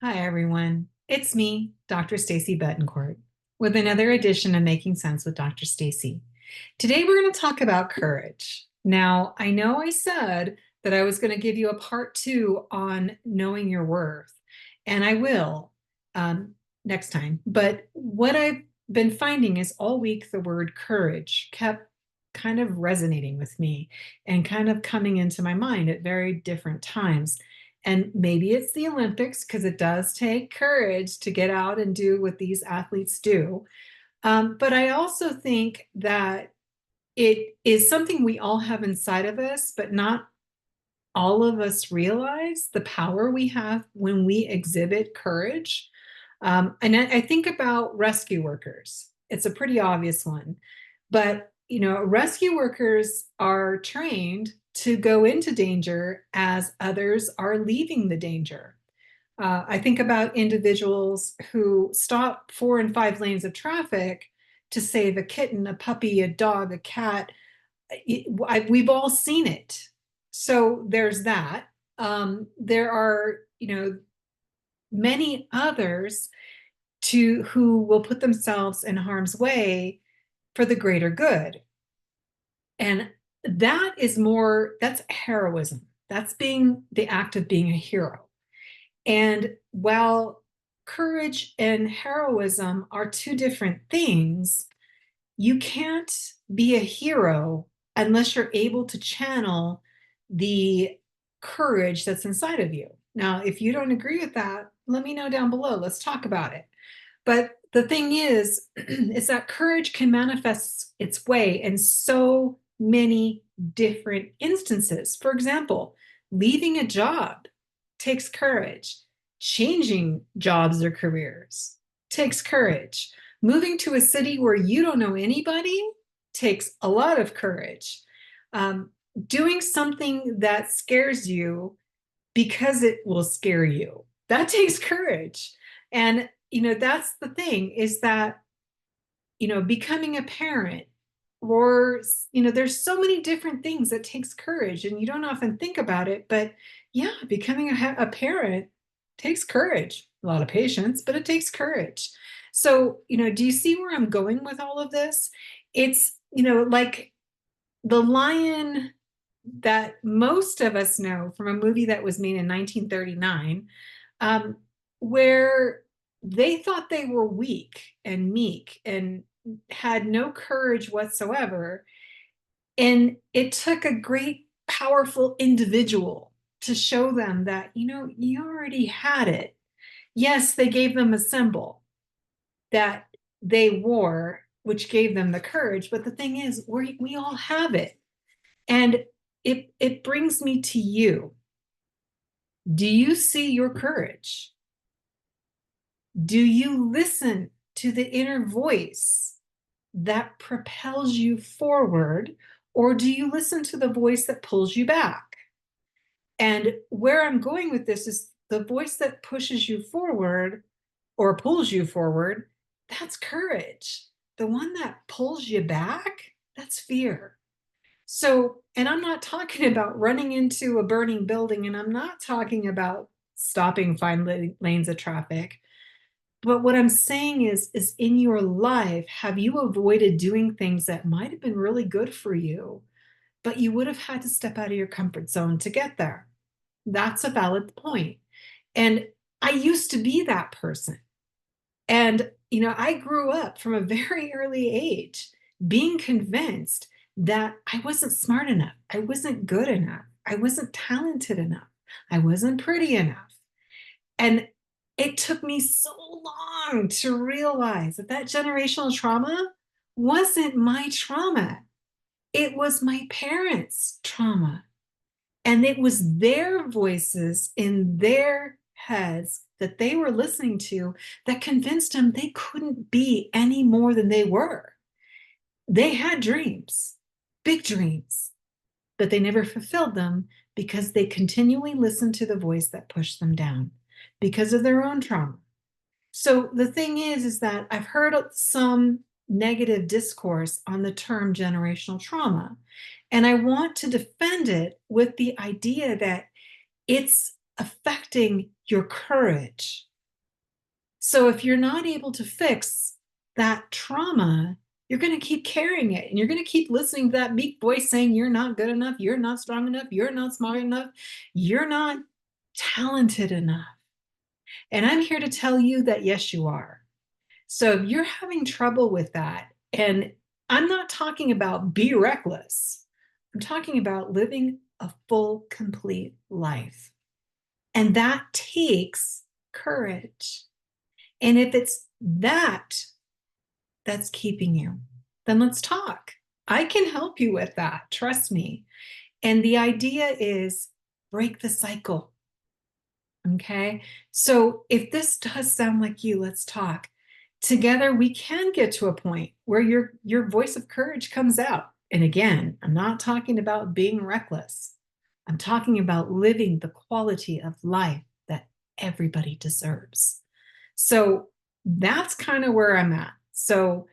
Hi, everyone. It's me, Dr. Stacy Betancourt, with another edition of Making Sense with Dr. Stacy. Today, we're going to talk about courage. Now, I know I said that I was going to give you a part two on knowing your worth, and I will um, next time. But what I've been finding is all week the word courage kept kind of resonating with me and kind of coming into my mind at very different times. And maybe it's the Olympics because it does take courage to get out and do what these athletes do. But I also think that it is something we all have inside of us, but not all of us realize the power we have when we exhibit courage. And I think about rescue workers. It's a pretty obvious one, but rescue workers are trained to go into danger as others are leaving the danger. I think about individuals who stop 4 and 5 lanes of traffic to save a kitten, a puppy, a dog, a cat. We've all seen it. So there's that. There are, many others to who will put themselves in harm's way for the greater good. And that's heroism. That's being the act of being a hero. And while courage and heroism are two different things, you can't be a hero unless you're able to channel the courage that's inside of you. Now, if you don't agree with that, let me know down below. Let's talk about it. But the thing is that courage can manifest its way in so many different instances. For example, leaving a job takes courage. Changing jobs or careers takes courage. Moving to a city where you don't know anybody takes a lot of courage. Um, Doing something that scares you because it will scare you, that takes courage. And that's the thing, is that becoming a parent, or there's so many different things that takes courage and you don't often think about it, but yeah, becoming a parent takes courage, a lot of patience, but it takes courage. So do you see where I'm going with all of this? It's like the lion that most of us know from a movie that was made in 1939, um, where they thought they were weak and meek and had no courage whatsoever. And it took a great, powerful individual to show them that, you already had it. Yes, they gave them a symbol that they wore, which gave them the courage. But the thing is, we all have it. And it brings me to you. Do you see your courage? Do you listen to the inner voice that propels you forward, or do you listen to the voice that pulls you back? And where I'm going with this is the voice that pushes you forward or pulls you forward, that's courage. The one that pulls you back, that's fear. So, and I'm not talking about running into a burning building, and I'm not talking about stopping 5 lanes of traffic. But what I'm saying is in your life, have you avoided doing things that might have been really good for you, but you would have had to step out of your comfort zone to get there? That's a valid point. And I used to be that person. And, I grew up from a very early age being convinced that I wasn't smart enough. I wasn't good enough. I wasn't talented enough. I wasn't pretty enough. And it took me so long to realize that generational trauma wasn't my trauma. It was my parents' trauma. And it was their voices in their heads that they were listening to that convinced them they couldn't be any more than they were. They had dreams, big dreams, but they never fulfilled them because they continually listened to the voice that pushed them down because of their own trauma. So the thing is that I've heard some negative discourse on the term generational trauma, and I want to defend it with the idea that it's affecting your courage. So if you're not able to fix that trauma, you're going to keep carrying it and you're going to keep listening to that meek voice saying you're not good enough, you're not strong enough, you're not smart enough, you're not talented enough. And I'm here to tell you that yes, you are. So if you're having trouble with that, and I'm not talking about be reckless, I'm talking about living a full, complete life. And that takes courage. And if it's that's keeping you, then let's talk. I can help you with that. Trust me. And the idea is break the cycle. Okay. So if this does sound like you, let's talk. Together we can get to a point where your voice of courage comes out. And again, I'm not talking about being reckless. I'm talking about living the quality of life that everybody deserves. So that's kind of where I'm at. So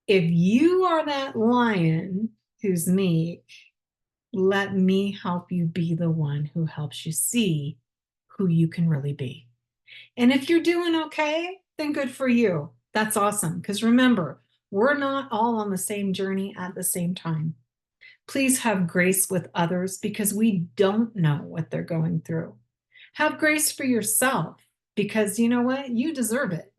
if you are that lion who's meek, let me help you be the one who helps you see who you can really be. And if you're doing okay, then good for you. That's awesome. Because remember, we're not all on the same journey at the same time. Please have grace with others because we don't know what they're going through. Have grace for yourself because you know what? You deserve it.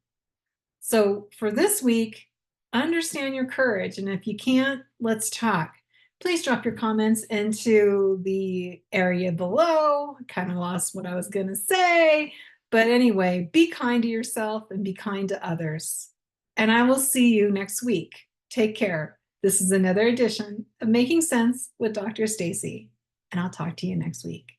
So for this week, understand your courage. And if you can't, let's talk. Please drop your comments into the area below. I kind of lost what I was going to say. But anyway, be kind to yourself and be kind to others. And I will see you next week. Take care. This is another edition of Making Sense with Dr. Stacy, and I'll talk to you next week.